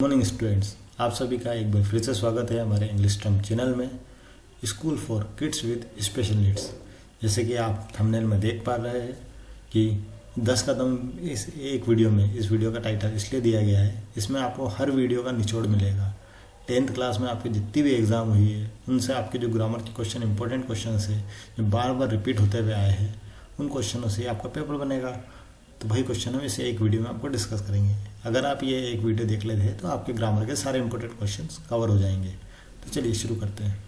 Morning students, आप सभी का एक बार फिर से स्वागत है हमारे इंग्लिश टर्म चैनल में school for kids with special needs. जैसे कि आप थंबनेल में देख पा रहे हैं कि 10 कदम इस एक वीडियो में, इस वीडियो का टाइटल इसलिए दिया गया है, इसमें आपको हर वीडियो का निचोड़ मिलेगा। 10th क्लास में आपकी जितनी भी एग्ज़ाम हुई है उनसे आपके जो ग्रामर के क्वेश्चन, इंपॉर्टेंट क्वेश्चन है जो बार बार रिपीट होते हुए आए हैं, उन क्वेश्चनों से आपका पेपर बनेगा। तो वही क्वेश्चन हम इसे एक वीडियो में आपको डिस्कस करेंगे। अगर आप ये एक वीडियो देख लेते हैं तो आपके ग्रामर के सारे इंपॉर्टेंट क्वेश्चंस कवर हो जाएंगे। तो चलिए शुरू करते हैं।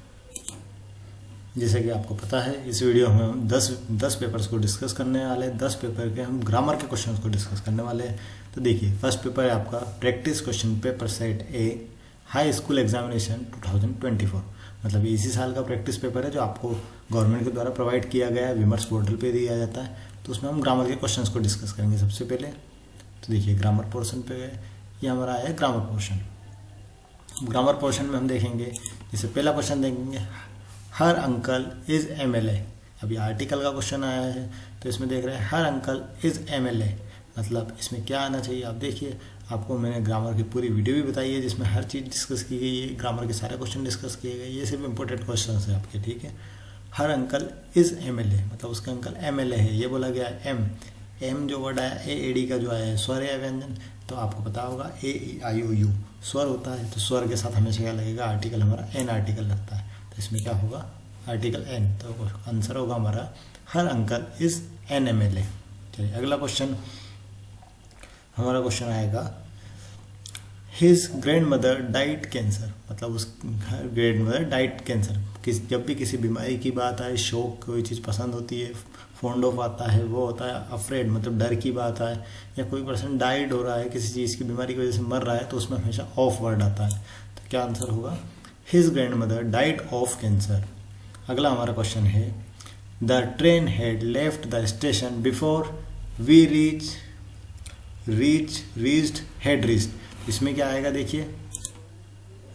जैसे कि आपको पता है, इस वीडियो में हम 10 पेपर्स को डिस्कस करने वाले हैं। 10 पेपर के हम ग्रामर के क्वेश्चन को डिस्कस करने वाले हैं। तो देखिए, फर्स्ट पेपर है आपका प्रैक्टिस क्वेश्चन पेपर सेट ए हाई स्कूल एग्जामिनेशन 2024। मतलब इसी साल का प्रैक्टिस पेपर है जो आपको गवर्नमेंट के द्वारा प्रोवाइड किया गया है, विमर्श पोर्टल पे दिया जाता है। तो उसमें हम ग्रामर के क्वेश्चंस को डिस्कस करेंगे सबसे पहले। तो देखिए, ग्रामर पोर्शन पे ये हमारा है ग्रामर पोर्शन। ग्रामर पोर्शन में हम देखेंगे, जैसे पहला क्वेश्चन देखेंगे, हर अंकल इज MLA। अभी आर्टिकल का क्वेश्चन आया है, तो इसमें देख रहे हैं हर अंकल इज MLA। मतलब इसमें क्या आना चाहिए, आप देखिए। आपको मैंने ग्रामर की पूरी वीडियो भी बताई है जिसमें हर चीज़ डिस्कस की गई है, ग्रामर के सारे क्वेश्चन डिस्कस किए गए। ये सिर्फ इंपॉर्टेंट क्वेश्चन है आपके, ठीक है। हर अंकल इज MLA, मतलब उसका अंकल MLA है। ये बोला गया है एम जो वर्ड आया AAD का जो आया है स्वर या व्यंजन, तो आपको पता होगा AEIOU स्वर होता है। तो स्वर के साथ हमेशा क्या लगेगा, आर्टिकल हमारा N आर्टिकल लगता है। तो इसमें क्या होगा, आर्टिकल N। तो आंसर होगा हमारा हर अंकल इज N MLA। चलिए अगला क्वेश्चन, हमारा क्वेश्चन आएगा his grandmother died cancer. मतलब उस ग्रैंड मदर डाइड कैंसर। जब भी किसी बीमारी की बात आए, शौक कोई चीज़ पसंद होती है, फॉन्ड ऑफ आता है, वो होता है अफ्रेड, मतलब डर की बात आए, या कोई पर्सन डाइड हो रहा है किसी चीज़ की बीमारी की वजह से मर रहा है, तो उसमें हमेशा ऑफ वर्ड आता है। तो क्या आंसर होगा, his grandmother died of cancer. अगला हमारा क्वेश्चन है the train had left the station before we reached had reached. इसमें क्या आएगा, देखिए,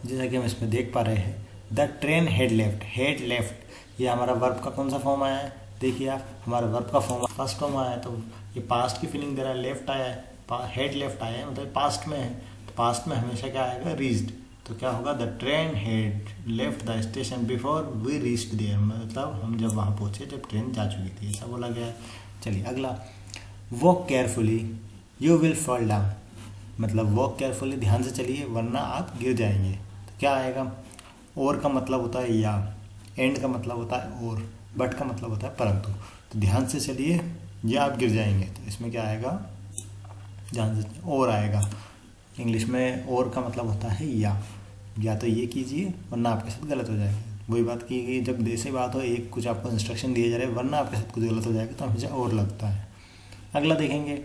जैसा कि हम इसमें देख पा रहे हैं, द ट्रेन हैड लेफ्ट, ये हमारा वर्ब का कौन सा फॉर्म आया है, देखिए आप, हमारा वर्ब का फॉर्म फर्स्ट फॉर्म आया है, तो ये पास्ट की फीलिंग दे रहा है। लेफ्ट आया है, हेड लेफ्ट आया है, मतलब पास्ट में है। तो पास्ट में हमेशा क्या आएगा, रीच्ड। तो क्या होगा, the train had left the station before we reached there, मतलब हम जब वहाँ पहुँचे जब ट्रेन जा चुकी थी, ऐसा बोला गया है। चलिए अगला, walk carefully you will fall down. मतलब वॉक केयरफुली, ध्यान से चलिए वरना आप गिर जाएंगे। तो क्या आएगा, और का मतलब होता है या, एंड का मतलब होता है और, बट का मतलब होता है परंतु। तो ध्यान से चलिए या आप गिर जाएंगे। तो इसमें क्या आएगा, ध्यान से, और आएगा। इंग्लिश में और का मतलब होता है या तो ये कीजिए वरना आपके साथ गलत हो जाएगा। वही बात की गई, जब ऐसी बात हो, एक कुछ आपको इंस्ट्रक्शन दिए जा रहे हैं वरना आपके साथ कुछ गलत हो जाएगा, तो हमेशा और लगता है। अगला देखेंगे,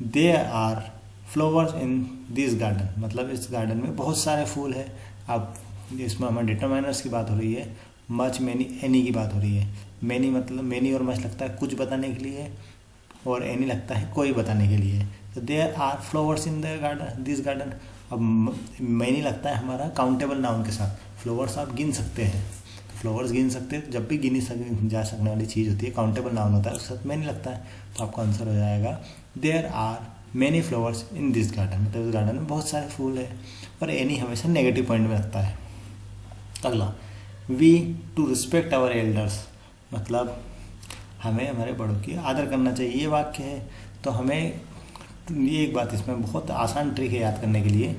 there are flowers in this garden. मतलब इस गार्डन में बहुत सारे फूल है। अब इसमें हमारे डिटरमाइनर्स की बात हो रही है, मच, मैनी, एनी की बात हो रही है। मैनी मतलब मैनी और मच लगता है कुछ बताने के लिए, और एनी लगता है कोई बताने के लिए। तो there are flowers in the garden, this garden. अब मैनी लगता है हमारा काउंटेबल नाउन के साथ, फ्लावर्स आप गिन सकते हैं। तो फ्लावर्स गिन सकते हैं, जब भी गिनी जा सकने वाली चीज़ होती है, काउंटेबल नाउन होता है, उसके साथ मैनी लगता है। तो आपका आंसर हो जाएगा there are many flowers in this garden. मतलब इस गार्डन में बहुत सारे फूल है। और एनी हमेशा नेगेटिव पॉइंट में लगता है। अगला, we to respect our elders. मतलब हमें हमारे बड़ों की आदर करना चाहिए, ये वाक्य है। तो हमें ये एक बात, इसमें बहुत आसान ट्रिक है याद करने के लिए।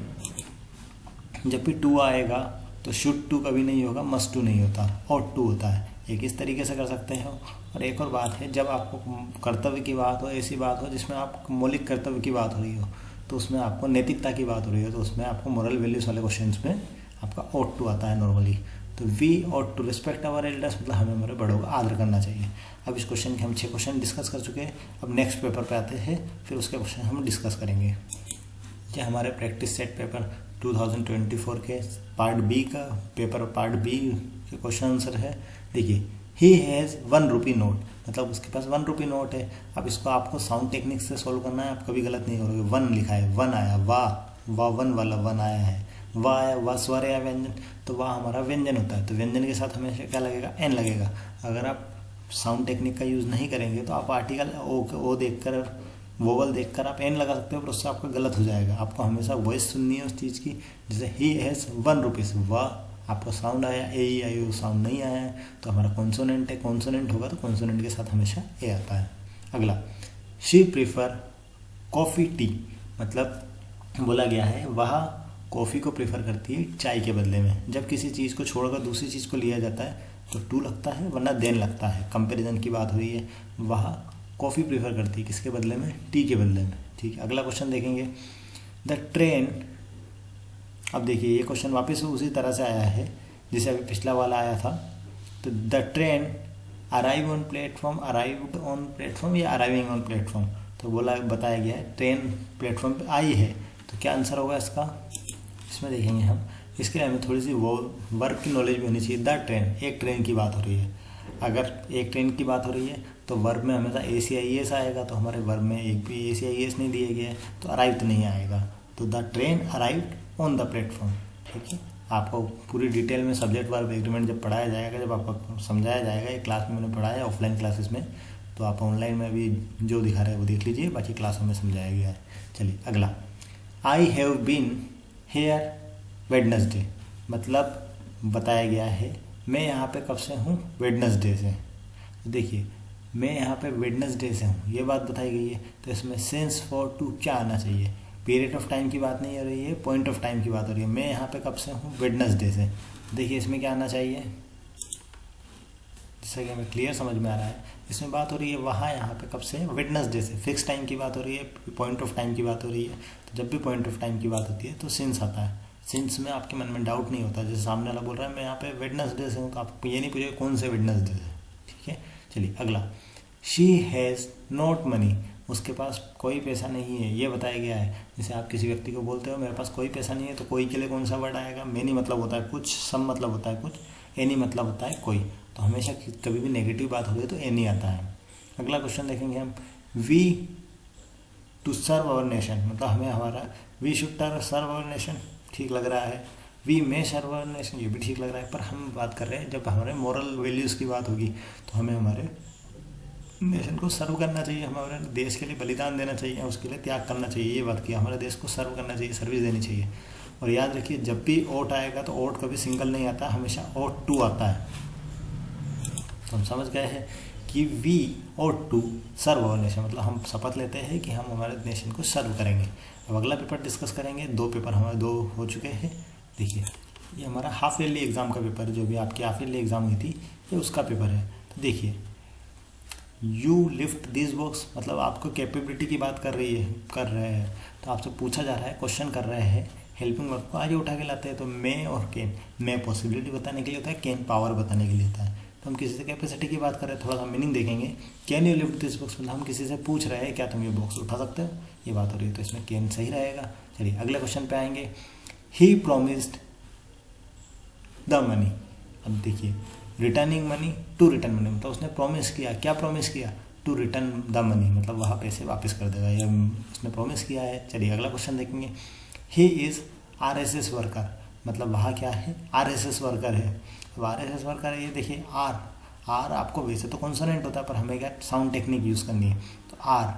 जब भी टू आएगा तो शुड टू कभी नहीं होगा, मस्ट टू नहीं होता, और टू होता है। एक इस तरीके से कर सकते हैं। और एक और बात है, जब आपको कर्तव्य की बात हो, ऐसी बात हो जिसमें आप मौलिक कर्तव्य की बात हो रही हो, तो उसमें आपको नैतिकता की बात हो रही हो, तो उसमें आपको मोरल वैल्यूज वाले क्वेश्चंस में आपका ought टू आता है नॉर्मली। तो we ought to respect our elders, मतलब हमें हमारे बड़ों का आदर करना चाहिए। अब इस क्वेश्चन के हम 6 क्वेश्चन डिस्कस कर चुके हैं। अब नेक्स्ट पेपर पे आते हैं, फिर उसके क्वेश्चन हम डिस्कस करेंगे। ये हमारे प्रैक्टिस सेट पेपर 2024 के पार्ट बी का पेपर, पार्ट बी के क्वेश्चन आंसर है। देखिए, ही हैज़ 1 रुपी नोट, मतलब उसके पास 1 रुपी नोट है। अब इसको आपको साउंड टेक्निक से सोल्व करना है, आप कभी गलत नहीं करोगे। 1 लिखा है, 1 आया, वाह 1 वाला 1 आया है, वाह आया, वाह स्वर या व्यंजन, तो वाह हमारा व्यंजन होता है। तो व्यंजन के साथ हमेशा क्या लगेगा, एन लगेगा। अगर आप साउंड टेक्निक का यूज़ नहीं करेंगे तो आप आर्टिकल ओ देखकर वोवल देखकर आप एन लगा सकते हो, पर उससे आपका गलत हो जाएगा। आपको हमेशा वॉइस सुननी है उस चीज़ की। जैसे ही हैज़ 1 रुपीज़, वाह आपको साउंड आया, ए ई आई ओ साउंड नहीं आया है तो हमारा कॉन्सोनेंट है, कॉन्सोनेंट होगा तो कॉन्सोनेंट के साथ हमेशा ए आता है। अगला, शी प्रीफर कॉफ़ी टी, मतलब बोला गया है वह कॉफ़ी को प्रेफर करती है चाय के बदले में। जब किसी चीज़ को छोड़कर दूसरी चीज़ को लिया जाता है तो टू लगता है, वरना देन लगता है। कंपैरिजन की बात हुई है, वह कॉफ़ी प्रेफर करती है किसके बदले में, टी के बदले में। ठीक है, अगला क्वेश्चन देखेंगे, द ट्रेन। अब देखिए ये क्वेश्चन वापस उसी तरह से आया है जैसे अभी पिछला वाला आया था। तो the train arrived on platform या अराइविंग ऑन प्लेटफॉर्म, तो बताया गया है ट्रेन प्लेटफॉर्म पे आई है, तो क्या आंसर होगा इसका, इसमें देखेंगे हम। इसके लिए हमें थोड़ी सी वो वर्ब की नॉलेज भी होनी चाहिए। द ट्रेन, एक ट्रेन की बात हो रही है, अगर एक ट्रेन की बात हो रही है तो वर्ब में हमेशा ACIS आएगा, तो हमारे वर्ब में एक भी ACIS नहीं दिए गए तो अराइव्ड नहीं आएगा। तो the train arrived on the platform. ठीक है, आपको पूरी डिटेल में सब्जेक्ट वर्ब एग्रीमेंट जब पढ़ाया जाएगा, जब आपको समझाया जाएगा, एक क्लास में मैंने पढ़ाया ऑफलाइन क्लासेस में, तो आप ऑनलाइन में भी जो दिखा रहे हैं वो देख लीजिए, बाकी क्लासों में समझाया गया है। चलिए अगला, I have been here Wednesday, मतलब बताया गया है मैं यहाँ पे कब से हूँ, वेडनेसडे से। देखिए मैं यहाँ पे वेडनेसडे से हूँ, ये बात बताई गई है, तो इसमें सेंस फॉर टू क्या आना चाहिए, पीरियड ऑफ टाइम की बात नहीं हो रही है, पॉइंट ऑफ टाइम की बात हो रही है। मैं यहाँ पे कब से हूँ, वेडनेसडे से। देखिए इसमें क्या आना चाहिए, जैसा कि हमें क्लियर समझ में आ रहा है, इसमें बात हो रही है वहाँ यहाँ पे कब से, वेडनेसडे से। फिक्स टाइम की बात हो रही है, पॉइंट ऑफ टाइम की बात हो रही है, तो जब भी पॉइंट ऑफ टाइम की बात होती है तो सिंस आता है। सिंस में आपके मन में डाउट नहीं होता, जैसे सामने वाला बोल रहा है मैं यहाँ पे वेडनेसडे से हूँ, तो आप ये नहीं पूछे कौन से वेडनेसडे से। ठीक है, चलिए अगला, शी हैज़ नॉट मनी, उसके पास कोई पैसा नहीं है, ये बताया गया है। जैसे आप किसी व्यक्ति को बोलते हो मेरे पास कोई पैसा नहीं है, तो कोई के लिए कौन सा वर्ड आएगा, मेनी मतलब होता है कुछ, सम मतलब होता है कुछ, एनी मतलब होता है कोई। तो हमेशा कभी भी नेगेटिव बात हो रही है तो एनी आता है। अगला क्वेश्चन देखेंगे हम, we to serve our nation, मतलब हमें हमारा we should serve our nation ठीक लग रहा है, we may serve our nation ये भी ठीक लग रहा है, पर हम बात कर रहे हैं जब हमारे मॉरल वैल्यूज़ की बात होगी तो हमें हमारे नेशन को सर्व करना चाहिए, हमारे देश के लिए बलिदान देना चाहिए, उसके लिए त्याग करना चाहिए, ये बात की हमारे देश को सर्व करना चाहिए, सर्विस देनी चाहिए। और याद रखिए जब भी ओट आएगा तो ओट कभी सिंगल नहीं आता, हमेशा ओट टू आता है। तो हम समझ गए हैं कि we ought to serve our nation, मतलब हम शपथ लेते हैं कि हम हमारे नेशन को सर्व करेंगे। अब अगला पेपर डिस्कस करेंगे, 2 पेपर हमारे 2 हो चुके हैं। देखिए ये हमारा हाफ ईयरली एग्ज़ाम का पेपर, जो भी आपकी हाफ ईयरली एग्ज़ाम हुई थी ये उसका पेपर है। तो देखिए यू लिफ्ट दिस बॉक्स, मतलब आपको कैपेबिलिटी की बात कर रहे हैं, तो आपसे पूछा जा रहा है, क्वेश्चन कर रहे हैं, हेल्पिंग वर्ब को आगे उठा के लाते हैं। तो मे और कैन, मे पॉसिबिलिटी बताने के लिए होता है, कैन पावर बताने के लिए होता है। तो हम किसी से कैपेसिटी की बात कर रहे हैं, थोड़ा सा मीनिंग देखेंगे। Can you lift this box, मतलब हम किसी से पूछ रहे हैं क्या तुम ये बॉक्स उठा सकते हो, ये बात हो रही है, तो इसमें कैन सही रहेगा। चलिए अगले क्वेश्चन पे आएंगे, ही प्रोमिस्ड द मनी। अब देखिए returning money to return money, मतलब उसने प्रॉमिस किया, क्या प्रॉमिस किया, टू रिटर्न द मनी, मतलब वह पैसे वापस कर देगा, ये उसने प्रॉमिस किया है। चलिए अगला क्वेश्चन देखेंगे, ही इज़ RSS वर्कर, मतलब वह क्या है, RSS वर्कर है। अब RSS वर्कर है, ये देखिए आर आपको वैसे तो कॉन्सोनेंट होता है, पर हमें क्या साउंड टेक्निक यूज़ करनी है। तो आर,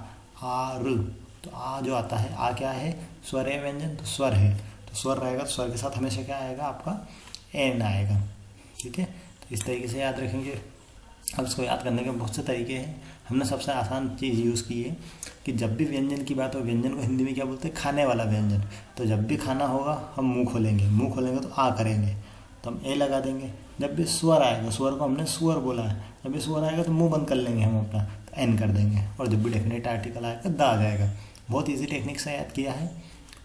तो आ जो आता है, आ क्या है, स्वर है व्यंजन, तो स्वर है, तो स्वर रहेगा, तो स्वर के साथ हमेशा क्या आएगा आपका, एन आएगा। ठीक है, तो इस तरीके से याद रखेंगे। अब इसको याद करने के बहुत से तरीके हैं, हमने सबसे आसान चीज़ यूज़ की है कि जब भी व्यंजन की बात हो, व्यंजन को हिंदी में क्या बोलते हैं, खाने वाला व्यंजन, तो जब भी खाना होगा हम मुंह खोलेंगे तो आ करेंगे, तो हम ए लगा देंगे। जब भी स्वर आएगा, स्वर को हमने स्वर बोला है, जब भी स्वर आएगा तो मुंह बंद कर लेंगे हम अपना, तो एन कर देंगे। और जब भी डेफिनेट आर्टिकल आएगा द आ जाएगा। बहुत ईजी टेक्निक से याद किया है,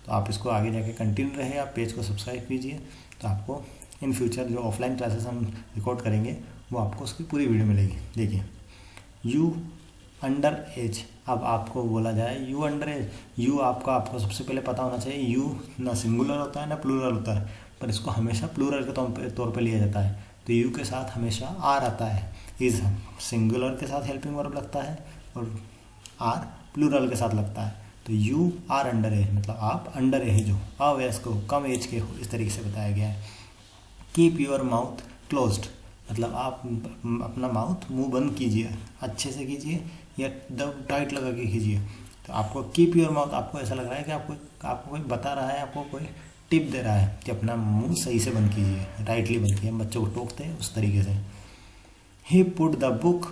तो आप इसको आगे जाके कंटिन्यू रहे, आप पेज को सब्सक्राइब कीजिए, तो आपको इन फ्यूचर जो ऑफलाइन क्लासेस हम रिकॉर्ड करेंगे वो आपको उसकी पूरी वीडियो मिलेगी। देखिए यू अंडर एज, अब आपको बोला जाए यू अंडर एज, यू आपको सबसे पहले पता होना चाहिए, यू ना सिंगुलर होता है ना प्लूरल होता है, पर इसको हमेशा प्लूरल के तौर पे लिया जाता है। तो यू के साथ हमेशा आर आता है, इज सिंगुलर के साथ हेल्पिंग वर्ब लगता है और आर प्लूरल के साथ लगता है। तो यू आर अंडर एज, मतलब आप अंडर एज हो, अवयस्क हो, कम एज के हो, इस तरीके से बताया गया है। कीप योर माउथ क्लोज्ड, मतलब आप अपना मुंह बंद कीजिए, अच्छे से कीजिए या दब टाइट लगा के कीजिए। तो आपको कीप योर माउथ, आपको ऐसा लग रहा है कि आपको कोई बता रहा है, आपको कोई टिप दे रहा है कि अपना मुंह सही से बंद कीजिए, राइटली बंद कीजिए। बच्चों को टोकते हैं उस तरीके से। He put the book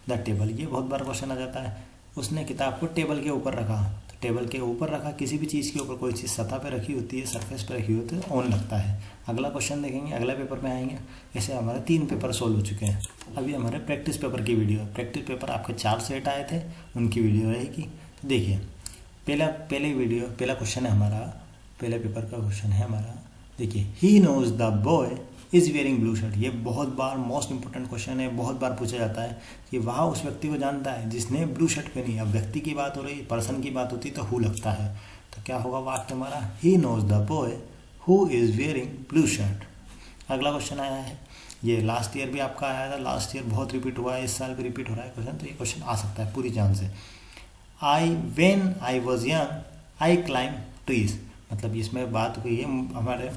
the table, ये बहुत बार क्वेश्चन आ जाता है। उसने किताब को टेबल के ऊपर रखा, तो टेबल के ऊपर रखा, किसी भी चीज़ के ऊपर कोई चीज़ सतह पे रखी होती है, सरफेस पे रखी होती है तो ऑन लगता है। अगला क्वेश्चन देखेंगे, अगला पेपर में आएंगे। ऐसे हमारे 3 पेपर सोल्व हो चुके हैं। अभी हमारे प्रैक्टिस पेपर की वीडियो है। प्रैक्टिस पेपर आपके 4 सेट आए थे, उनकी वीडियो रहेगी। तो देखिए पहला क्वेश्चन है हमारा, पहले पेपर का क्वेश्चन है हमारा। देखिए, he knows the boy is wearing blue shirt. ये बहुत बार मोस्ट इंपॉर्टेंट क्वेश्चन है, बहुत बार पूछा जाता है कि वह उस व्यक्ति को जानता है जिसने ब्लू शर्ट पहनी है। अब व्यक्ति की बात हो रही, पर्सन की बात होती तो हु लगता है। तो क्या होगा वाक्य हमारा, he knows the boy who is wearing blue shirt. अगला क्वेश्चन आया है, ये लास्ट ईयर भी आपका आया था, लास्ट ईयर बहुत रिपीट हुआ है, इस साल भी रिपीट हो रहा है क्वेश्चन, तो ये क्वेश्चन आ सकता है पूरी चांस से। When I was young I climb trees. मतलब इसमें बात हुई है हमारे,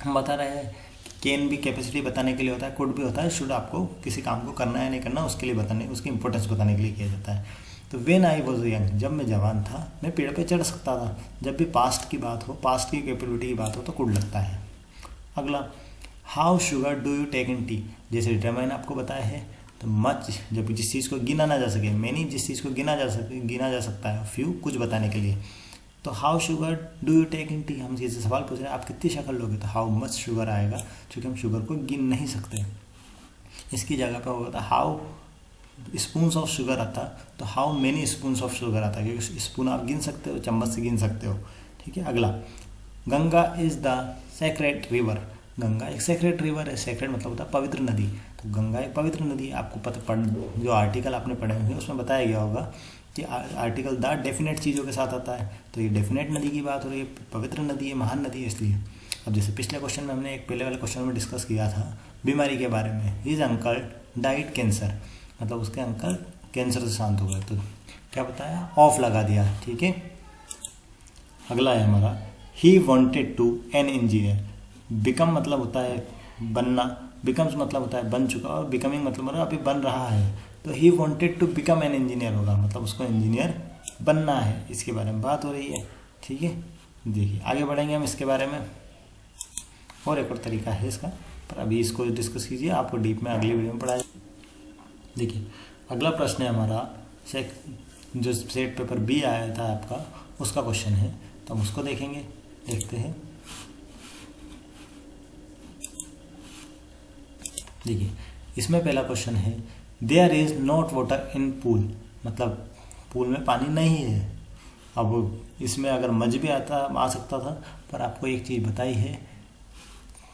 हम बता रहे हैं कैन भी कैपेसिटी बताने के लिए होता है, कुड भी होता है, शुड आपको किसी काम को करना है नहीं करना उसके लिए बताने, उसकी इंपॉर्टेंस बताने के लिए किया जाता है। तो व्हेन आई वॉज यंग, जब मैं जवान था मैं पेड़ पे चढ़ सकता था। जब भी पास्ट की बात हो, पास्ट की कैपेबिलिटी की बात हो तो कुड लगता है। अगला, how sugar do you take in tea. जैसे डिटरमाइन आपको बताया है, तो मच जब जिस चीज़ को गिना ना जा सके, मैनी जिस चीज़ को गिना जा सकता है, फ्यू कुछ बताने के लिए। तो how sugar do you take in tea, हम जैसे सवाल पूछ रहे हैं आप कितनी शक्कर लोगे, तो हाउ मच शुगर आएगा, क्योंकि हम शुगर को गिन नहीं सकते। इसकी जगह पर होगा हाउ स्पून्स ऑफ शुगर आता, तो how many spoons of sugar आता, क्योंकि स्पून आप गिन सकते हो, चम्मच से गिन सकते हो। ठीक है। अगला, Ganga is the sacred river. Ganga एक सेक्रेट रिवर है, सेक्रेट मतलब होता है पवित्र नदी। तो गंगा एक पवित्र नदी, आपको पता जो आर्टिकल आपने पढ़े होंगे उसमें बताया गया होगा कि आर्टिकल द डेफिनेट चीज़ों के साथ आता है, तो ये डेफिनेट नदी की बात हो रही है, पवित्र नदी है, महान नदी है इसलिए। अब जैसे पिछले क्वेश्चन में हमने एक पहले वाले क्वेश्चन में डिस्कस किया था बीमारी के बारे में, हिज अंकल डाइड कैंसर, मतलब उसके अंकल कैंसर से शांत हो गए, तो क्या बताया, ऑफ लगा दिया। ठीक है। अगला है हमारा, he wanted to an engineer. Become मतलब होता है बनना, बिकम्स मतलब होता है बन चुका, और बिकमिंग मतलब होता है अभी बन रहा है। तो he wanted to become an engineer होगा, मतलब उसको इंजीनियर बनना है, इसके बारे में बात हो रही है। ठीक है। देखिए आगे बढ़ेंगे हम इसके बारे में, और एक और तरीका है इसका, पर अभी इसको डिस्कस कीजिए, आपको डीप में अगली वीडियो में पढ़ाया। देखिए अगला प्रश्न है हमारा, जो सेट पेपर बी आया था आपका, उसका क्वेश्चन है, तो हम उसको देखेंगे। देखते हैं। देखिए इसमें पहला क्वेश्चन है, there is not water in pool, मतलब पूल में पानी नहीं है। अब इसमें अगर मज भी आ सकता था, पर आपको एक चीज़ बताई है,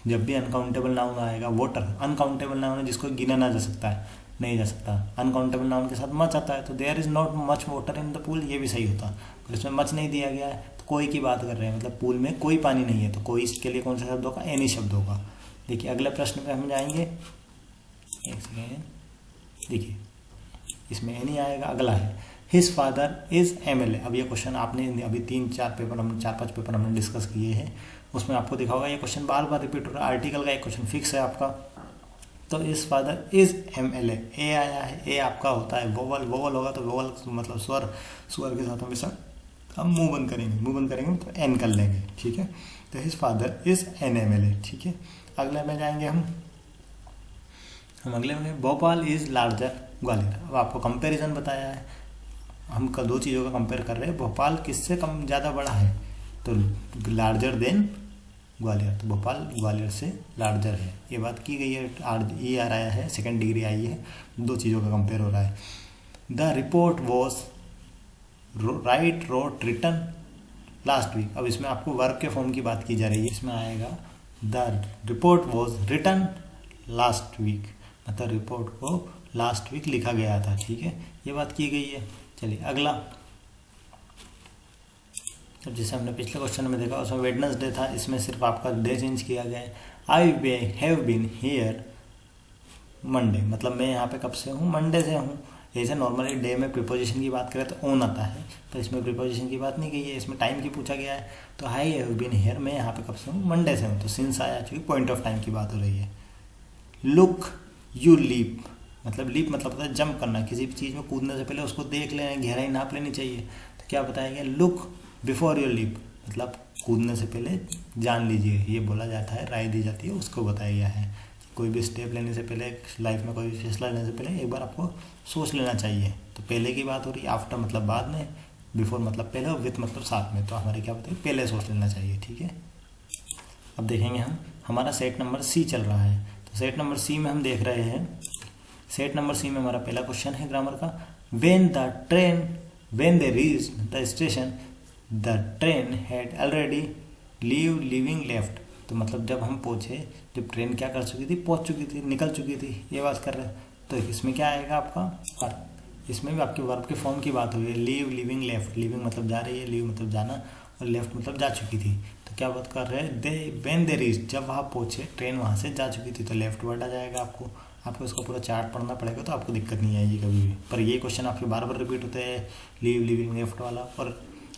जब भी अनकाउंटेबल नाउन आएगा, वाटर अनकाउंटेबल नाउन है जिसको गिना ना जा सकता है, नहीं जा सकता। अनकाउंटेबल नाउन के साथ मच आता है, तो there is not much water in the pool, ये भी सही होता, पर इसमें मच नहीं दिया गया है, तो कोई की बात कर रहे हैं, मतलब पूल में कोई पानी नहीं है, तो कोई इसके लिए कौन सा शब्द होगा, एनी शब्द होगा। देखिए अगले प्रश्न पे हम जाएंगे, एक सेकेंड। देखिए इसमें एनी आएगा। अगला है, हिज फादर इज MLA। अब ये क्वेश्चन आपने अभी 4-5 पेपर हमने डिस्कस किए हैं, उसमें आपको दिखा होगा ये क्वेश्चन बार बार रिपीट हो रहा है। आर्टिकल का एक क्वेश्चन फिक्स है आपका, तो हिज फादर इज MLA। ए आया है, ए आपका होता है वोवल होगा, तो वोवल मतलब स्वर के साथ हमेशा हम मुंह बंद करेंगे तो एन कर लेंगे। ठीक है। तो his father is an MLA। ठीक है। अगले में जाएंगे हम अगले में, भोपाल इज लार्जर ग्वालियर। अब आपको कंपैरिजन बताया है, हम 2 चीज़ों का कंपेयर कर रहे हैं, भोपाल किससे कम ज़्यादा बड़ा है, तो लार्जर देन ग्वालियर, तो भोपाल ग्वालियर से लार्जर है, ये बात की गई है। ER आया है, सेकंड डिग्री आई है, 2 चीज़ों का कंपेयर हो रहा है। The report was wrote written last week. अब इसमें आपको वर्ब के फॉर्म की बात की जा रही है, इसमें आएगा the report was written last week, मतलब रिपोर्ट को लास्ट वीक लिखा गया था। ठीक है, ये बात की गई है। चलिए अगला, अब जैसे हमने पिछले क्वेश्चन में देखा उसमें वेडनेसडे था, इसमें सिर्फ आपका डे चेंज किया गया है। I have been here Monday, मतलब मैं यहाँ पे कब से हूँ, मंडे से हूँ। जैसे नॉर्मली डे में प्रीपोजिशन की बात करें तो ऑन आता है, तो इसमें प्रीपोजिशन की बात नहीं की है, इसमें टाइम की पूछा गया है। तो आई हैव बीन हियर, मैं यहाँ पे कब से हूँ, मंडे से हूँ, तो सिंस आया, चूँकि पॉइंट ऑफ टाइम की बात हो रही है। लुक यू लीप, मतलब लीप मतलब होता है जंप करना, किसी भी चीज़ में कूदने से पहले उसको देख लेना, गहराई नाप लेनी चाहिए। तो तो क्या बताया गया, लुक बिफोर योर लीप, मतलब कूदने से पहले जान लीजिए, ये बोला जाता है, राय दी जाती है, उसको बताया गया है। कोई भी स्टेप लेने से पहले, लाइफ में कोई भी फैसला लेने से पहले एक बार आपको सोच लेना चाहिए। तो पहले की बात हो रही है, आफ्टर मतलब बाद में, बिफोर मतलब पहले, और विथ मतलब साथ में, तो हमारे क्या बताइए, पहले सोच लेना चाहिए। ठीक है, अब देखेंगे हम, हमारा सेट नंबर सी चल रहा है। तो सेट नंबर सी में हम देख रहे हैं, सेट नंबर सी में हमारा पहला क्वेश्चन है ग्रामर का, when they reached the station the train had already leaving left। तो मतलब जब हम पहुँचे, जब ट्रेन क्या कर चुकी थी, पहुँच चुकी थी, निकल चुकी थी, ये बात कर रहे हैं। तो इसमें क्या आएगा आपका, इसमें भी आपके वर्ब के फॉर्म की बात हो रही है, लीविंग लेफ्ट, लीविंग मतलब जा रही है, लीव मतलब जाना, और लेफ्ट मतलब जा चुकी थी। तो क्या बात कर रहे हैं, व्हेन दे रीच, जब वहाँ पहुँचे, ट्रेन वहाँ से जा चुकी थी, तो लेफ्ट वर्ड आ जाएगा। आपको इसका पूरा चार्ट पढ़ना पड़ेगा, तो आपको दिक्कत नहीं आएगी कभी भी। पर ये क्वेश्चन आपके बार बार रिपीट होते हैं, लीविंग लेफ्ट वाला। और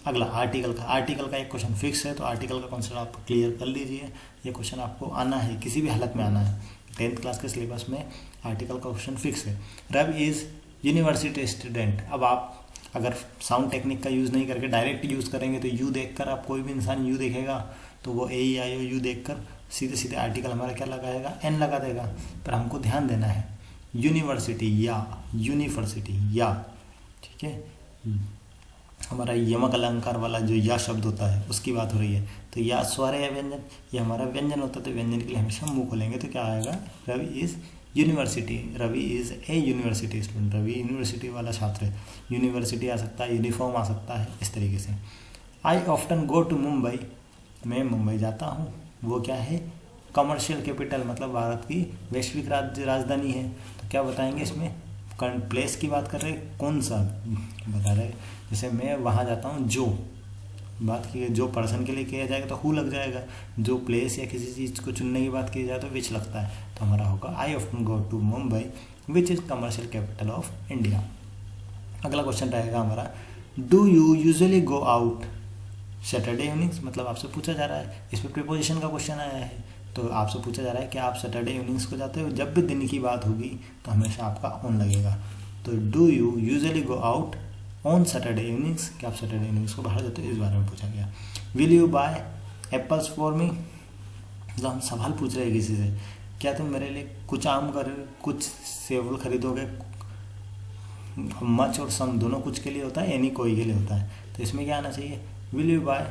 अगला आर्टिकल का एक क्वेश्चन फिक्स है, तो आर्टिकल का कॉन्सेप्ट आप क्लियर कर लीजिए। ये क्वेश्चन आपको आना है, किसी भी हालत में आना है। 10th क्लास के सिलेबस में आर्टिकल का क्वेश्चन फिक्स है। Ravi is university student. अब आप अगर साउंड टेक्निक का यूज़ नहीं करके डायरेक्ट यूज़ करेंगे, तो यू देखकर, आप कोई भी इंसान यू देखेगा तो वो AEIOU देखकर सीधे सीधे आर्टिकल हमारा क्या लगाएगा, एन लगा देगा। पर हमको ध्यान देना है, यूनिवर्सिटी या यूनिवर्सिटी या, ठीक है, हमारा यमक अलंकार वाला जो या शब्द होता है उसकी बात हो रही है। तो या स्वर या व्यंजन, ये हमारा व्यंजन होता है, तो व्यंजन के लिए हमेशा मुंह खोलेंगे। तो क्या आएगा, Ravi is university, Ravi is a university student, Ravi university वाला छात्र है। यूनिवर्सिटी आ सकता है, यूनिफॉर्म आ सकता है, इस तरीके से। I often go to Mumbai, मैं मुंबई जाता हूँ, वो क्या है, कमर्शियल कैपिटल, मतलब भारत की वैश्विक राजधानी है। तो क्या बताएंगे इसमें, प्लेस की बात कर रहे हैं, कौन सा बता रहे हैं। जैसे मैं वहाँ जाता हूँ, जो बात की, जो पर्सन के लिए किया जाएगा तो हु लग जाएगा, जो प्लेस या किसी चीज़ को चुनने की बात की जाए तो विच लगता है। तो हमारा होगा I often go to Mumbai which is commercial capital of India. अगला क्वेश्चन रहेगा हमारा, do you usually go out Saturday evenings, मतलब आपसे पूछा जा रहा है, इस पर प्रीपोजिशन का क्वेश्चन आया है। तो आपसे पूछा जा रहा है कि आप सैटरडे इवनिंग्स को जाते हो, जब भी दिन की बात होगी तो हमेशा आपका ऑन लगेगा। तो do you usually go out on Saturday evenings, क्या आप सैटरडे इवनिंग्स को बाहर जाते हो, इस बारे में पूछा गया। Will you buy apples for me, मतलब हम सवाल पूछ रहे हैं किसी से, क्या तुम मेरे लिए कुछ आम कुछ सेब खरीदोगे। मच और सम दोनों कुछ के लिए होता है, यानी कोई के लिए होता है। तो इसमें क्या आना चाहिए, will you buy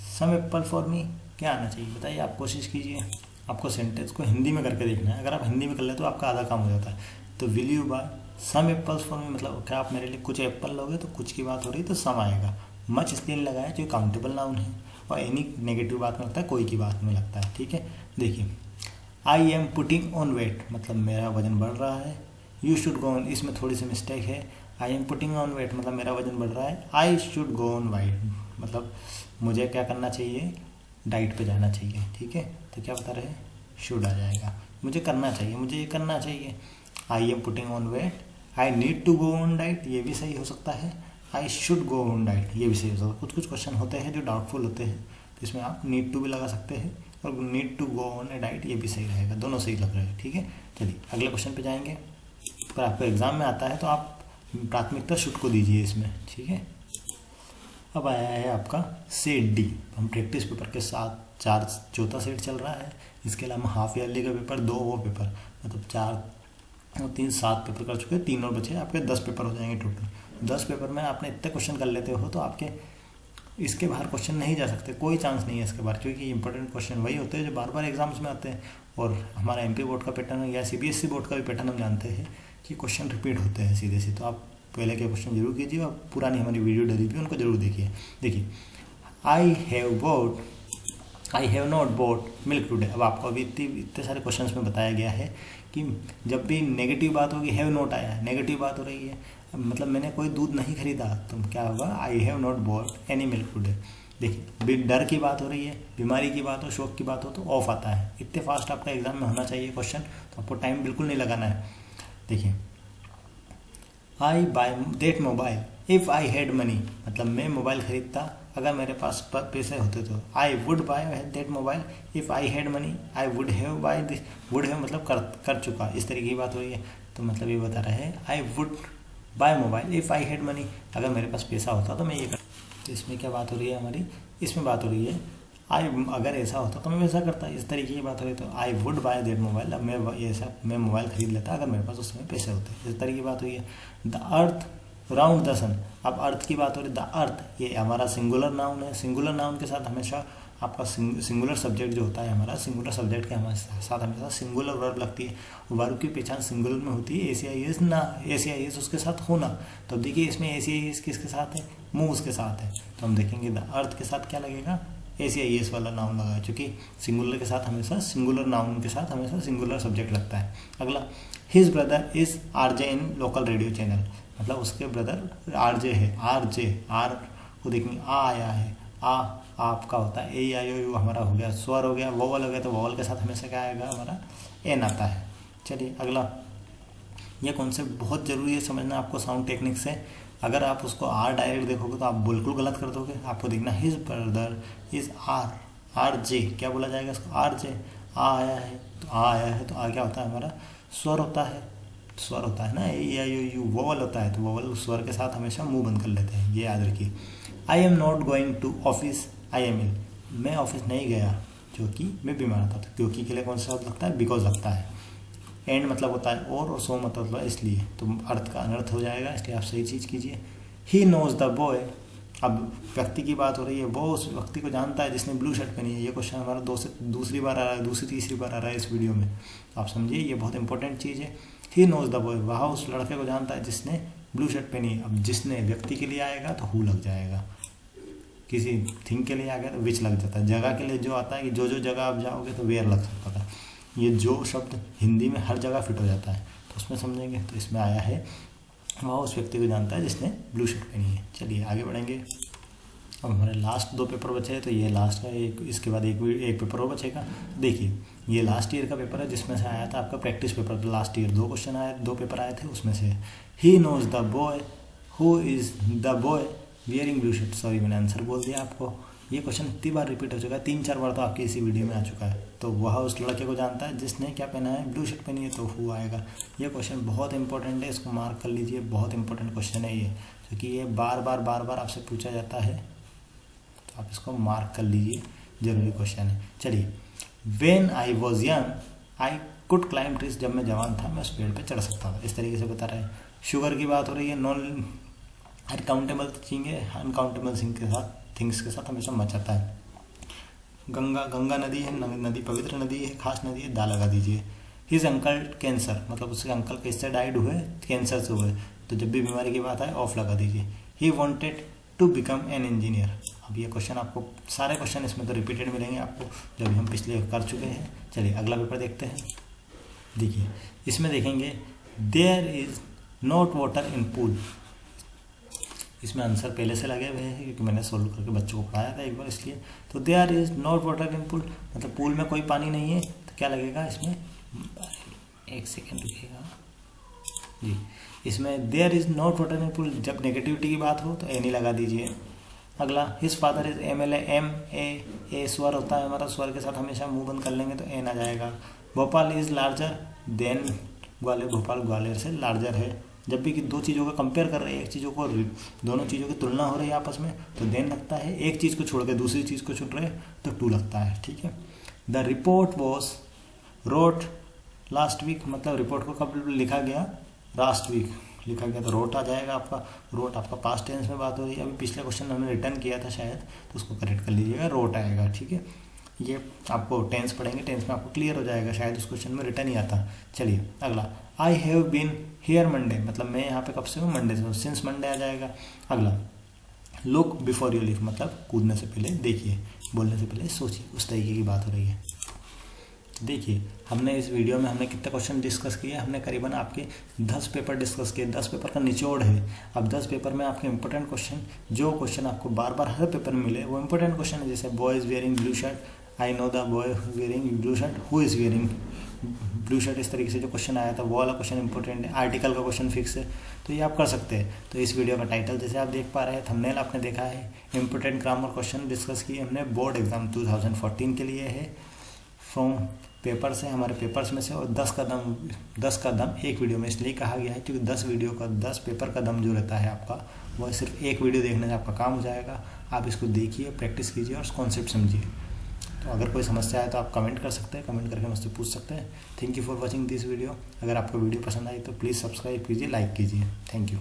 some apple for me, क्या आना चाहिए बताइए। आप कोशिश कीजिए, आपको सेंटेंस को हिंदी में करके देखना है। अगर आप हिंदी में कर ले तो आपका आधा काम हो जाता है। तो will you buy some apples for me, मतलब क्या आप मेरे लिए कुछ एप्पल लोगे, तो कुछ की बात हो रही है तो सम आएगा। मच इसलिए लगाया जो काउंटेबल नाउन है, और एनी नेगेटिव बात में लगता है, कोई की बात में लगता है। ठीक है, देखिए, I am putting on weight, मतलब मेरा वजन बढ़ रहा है। यू शुड गो ऑन, इसमें थोड़ी सी मिस्टेक है। I am putting on weight मतलब मेरा वजन बढ़ रहा है। I should go on white, मतलब मुझे क्या करना चाहिए, डाइट पे जाना चाहिए। ठीक है, तो क्या बता रहे हैं, शुड आ जाएगा। मुझे करना चाहिए, मुझे ये करना चाहिए। I am putting on weight, I need to go on diet, ये भी सही हो सकता है। I should go on diet, ये भी सही हो सकता है। कुछ कुछ क्वेश्चन होते हैं जो डाउटफुल होते हैं, तो इसमें आप नीड टू भी लगा सकते हैं, और need to go on a diet ये भी सही रहेगा, दोनों सही लग रहे हैं। ठीक है, चलिए अगले क्वेश्चन पे जाएंगे। पर आपको एग्जाम में आता है तो आप प्राथमिकता शुड को दीजिए इसमें। ठीक है, अब आया है आपका सेट डी। हम प्रैक्टिस पेपर के साथ चौथा सेट चल रहा है। इसके अलावा हाफ ईयरली का पेपर, 2 वो पेपर, मतलब 4 और 3 7 पेपर कर चुके हैं, 3 और बचे, आपके 10 पेपर हो जाएंगे टोटल। 10 पेपर में आपने इतने क्वेश्चन कर लेते हो तो आपके इसके बाहर क्वेश्चन नहीं जा सकते, कोई चांस नहीं है इसके बाहर, क्योंकि इंपॉर्टेंट क्वेश्चन वही होते हैं जो बार बार एग्जाम्स में आते हैं। और हमारा MP बोर्ड का पैटर्न या CBSE बोर्ड का भी पैटर्न हम जानते हैं कि क्वेश्चन रिपीट होते हैं सीधे से। तो आप पहले के क्वेश्चन जरूर कीजिए, और पुरानी हमारी वीडियो डली भी उनको जरूर देखिए। देखिए, I have not boat milk today. अब आपको अभी इतने सारे क्वेश्चंस में बताया गया है कि जब भी नेगेटिव बात होगी, हैव नॉट आया है, नेगेटिव बात हो रही है, मतलब मैंने कोई दूध नहीं खरीदा, तो क्या होगा, I have not boat any milk today. देखिए, डर की बात हो रही है, बीमारी की बात हो, शौक की बात हो, तो ऑफ आता है। इतने फास्ट आपका एग्जाम में होना चाहिए क्वेश्चन, तो आपको टाइम बिल्कुल नहीं लगाना है। देखिए, I buy that mobile if I had money, मतलब मैं मोबाइल खरीदता अगर मेरे पास पैसे होते तो। I would buy that mobile if I had money, I would have buy this, would have मतलब कर चुका, इस तरीके की बात हो रही है। तो मतलब ये बता रहे हैं आई would bye mobile if I had money, अगर मेरे पास पैसा होता तो मैं ये कर। तो इसमें क्या बात हो रही है हमारी, इसमें बात हो रही है आई, अगर ऐसा होता तो मैं वैसा करता, इस तरीके की बात हो रही है। तो I would buy that mobile, अब मैं ऐसा मैं मोबाइल खरीद लेता अगर मेरे पास उस समय पैसे होते, इस तरीके की बात हुई है। द अर्थ राउंड द सन, अब अर्थ की बात हो रही है। द अर्थ ये हमारा सिंगुलर नाउन है, सिंगुलर नाउन के साथ हमेशा आपका सिंगुलर सब्जेक्ट जो होता है हमारा, सिंगुलर सब्जेक्ट के हमारे साथ हमेशा सिंगुलर वर्ब लगती है। वर्ब की पहचान सिंगुलर में होती है, ACIS ना, ACIS उसके साथ होना। तो देखिए इसमें ACIS किसके साथ है, मूव्स के साथ है। तो हम देखेंगे द अर्थ के साथ क्या लगेगा, ACIS वाला नाउन लगा है, क्योंकि सिंगुलर के साथ हमेशा सिंगुलर नाउन के साथ हमेशा सिंगुलर सब्जेक्ट लगता है। अगला, his brother is RJ in local radio channel, मतलब उसके ब्रदर RJ है, RJ आर को देखेंगे आ आया है, आ आपका होता है, AIOU हमारा हो गया, स्वर हो गया, वोवल हो गया, तो वोवल के साथ हमेशा क्या आएगा हमारा एन आता है। चलिए अगला, ये कॉन्सेप्ट बहुत ज़रूरी है समझना आपको साउंड टेक्निक से। अगर आप उसको आर डायरेक्ट देखोगे तो आप बिल्कुल गलत कर दोगे। आपको देखना हिज ब्रदर इज RJ, क्या बोला जाएगा इसको, RJ। आ आया है तो आ आया है, तो आ क्या होता है हमारा स्वर होता है, स्वर होता है ना, AIOU वोवल होता है, तो वोवल स्वर के साथ हमेशा मुंह बंद कर लेते हैं, ये याद रखिए। I am not going to office, I am ill, मैं ऑफिस नहीं गया क्योंकि मैं बीमार था। तो क्योंकि के लिए कौन सा शब्द लगता है, बिकॉज लगता है। एंड मतलब होता है और सो मतलब होता है इसलिए, तो अर्थ का अनर्थ हो जाएगा, इसलिए आप सही चीज़ कीजिए। ही नोज द बॉय, अब व्यक्ति की बात हो रही है, वो उस व्यक्ति को जानता है जिसने ब्लू शर्ट पहनी है। ये क्वेश्चन हमारा दूसरी बार आ रहा है, दूसरी तीसरी बार आ रहा है इस वीडियो में, तो आप समझिए ये बहुत इंपॉर्टेंट चीज़ है। ही नोज द बॉय, वह उस लड़के को जानता है जिसने ब्लू शर्ट पहनी है। अब जिसने व्यक्ति के लिए आएगा तो हु लग जाएगा, किसी थिंग के लिए आ गया तो विच लग जाता है, जगह के लिए जो आता है कि जो जगह आप जाओगे तो वेयर लग सकता था। ये जो शब्द हिंदी में हर जगह फिट हो जाता है, तो उसमें समझेंगे। तो इसमें आया है वह उस व्यक्ति को जानता है जिसने ब्लू शर्ट पहनी है। चलिए आगे बढ़ेंगे। अब हमारे लास्ट 2 पेपर बचे हैं, तो ये लास्ट का एक, इसके बाद एक पेपर और बचेगा। देखिए ये लास्ट ईयर का पेपर है जिसमें से आया था आपका practice paper, last year 2 question आए, 2 पेपर आए थे, उसमें से ही knows the boy, who is the boy wearing blue shirt, sorry मैंने आंसर बोल दिया आपको। ये क्वेश्चन इतनी बार रिपीट हो चुका है, 3-4 बार तो आपकी इसी वीडियो में आ चुका है। तो वह उस लड़के को जानता है जिसने क्या पहना है, ब्लू शर्ट पहनी है, तो हु आएगा। ये क्वेश्चन बहुत इंपॉर्टेंट है, इसको मार्क कर लीजिए, बहुत इंपॉर्टेंट क्वेश्चन है ये, क्योंकि ये बार बार आपसे पूछा जाता है, तो आप इसको मार्क कर लीजिए, जरूरी क्वेश्चन है। चलिए, when I was young I could climb trees, जब मैं जवान था मैं उस पेड़ पर चढ़ सकता था, इस तरीके से बता रहे हैं। शुगर की बात हो रही है, नॉन अनकाउंटेबल अनकाउंटेबल थिंग्स के साथ हमेशा मचाता है। गंगा नदी है, नदी पवित्र नदी है, खास नदी है, दा लगा दीजिए। हिज अंकल कैंसर, मतलब उसके अंकल किससे डाइड हुए, कैंसर से हुए, तो जब भी बीमारी की बात आए ऑफ लगा दीजिए। He wanted to become an engineer, अब ये क्वेश्चन आपको, सारे क्वेश्चन इसमें तो रिपीटेड मिलेंगे आपको, जब हम पिछले कर चुके हैं। चलिए अगला पेपर देखते हैं। देखिए इसमें देखेंगे there is not water in pool, इसमें आंसर पहले से लगे हुए हैं क्योंकि मैंने सोल्व करके बच्चों को पढ़ाया था एक बार, इसलिए। तो there is not water in pool, मतलब पूल में कोई पानी नहीं है, तो क्या लगेगा इसमें, एक सेकेंड रुकिएगा जी, इसमें there is not water in pool, जब नेगेटिविटी की बात हो तो एनी लगा दीजिए। अगला, his father is MLA, A स्वर होता है हमारा, स्वर के साथ हमेशा मुंह बंद कर लेंगे तो एन आ जाएगा। Bhopal is larger than Gwalior, Bhopal Gwalior से लार्जर है। जब भी कि 2 चीज़ों का कंपेयर कर रहे हैं, एक चीज़ों को, दोनों चीज़ों की तुलना हो रही है आपस में, तो देन लगता है, एक चीज़ को छोड़ के दूसरी चीज़ को चुन रहे हैं तो टू लगता है, ठीक है। The report was wrote last week, मतलब रिपोर्ट को कब लिखा गया, लास्ट वीक लिखा गया, तो रोट आ जाएगा आपका। रोट आपका पास्ट टेंस में बात हो रही है, अभी पिछले क्वेश्चन हमने रिटर्न किया था शायद, तो उसको करेक्ट कर लीजिएगा, रोट आएगा, ठीक है। ये आपको टेंस पढ़ेंगे, टेंस में आपको क्लियर हो जाएगा, शायद उस क्वेश्चन में रिटर्न ही आता। चलिए अगला, I have been here Monday, मतलब मैं यहाँ पे कब से हूँ, मंडे से हूँ, सिंस मंडे आ जाएगा। अगला, लुक बिफोर यू लीव, मतलब कूदने से पहले देखिए, बोलने से पहले सोचिए, उस तरीके की बात हो रही है। देखिए हमने इस वीडियो में हमने कितने क्वेश्चन डिस्कस किए, हमने करीबन आपके 10 पेपर डिस्कस किए, 10 पेपर का निचोड़ है। अब 10 पेपर में आपके इंपॉर्टेंट क्वेश्चन, जो क्वेश्चन आपको बार बार हर पेपर में मिले वो इंपॉर्टेंट क्वेश्चन है, जैसे boy is wearing blue shirt, I know the boy wearing blue shirt, who is wearing blue shirt, इस तरीके से जो क्वेश्चन आया था वो वाला क्वेश्चन इंपॉर्टेंट है। आर्टिकल का क्वेश्चन फिक्स है, तो ये आप कर सकते हैं। तो इस वीडियो का टाइटल जैसे आप देख पा रहे हैं, थंबनेल आपने देखा है, इंपॉर्टेंट ग्रामर क्वेश्चन डिस्कस किए हमने, बोर्ड एग्जाम 2014 के लिए है, फ्रॉम पेपर से, हमारे पेपर्स में से, और 10 का दम एक वीडियो में। इसलिए कहा गया है क्योंकि 10 पेपर का दम जो रहता है आपका, वह सिर्फ एक वीडियो देखने से आपका काम हो जाएगा। आप इसको देखिए, प्रैक्टिस कीजिए और कॉन्सेप्ट समझिए। तो अगर कोई समस्या है तो आप कमेंट कर सकते हैं, कमेंट करके मुझसे पूछ सकते हैं। Thank you for watching this video. अगर आपको वीडियो पसंद आई तो प्लीज़ सब्सक्राइब कीजिए, लाइक कीजिए। Thank you.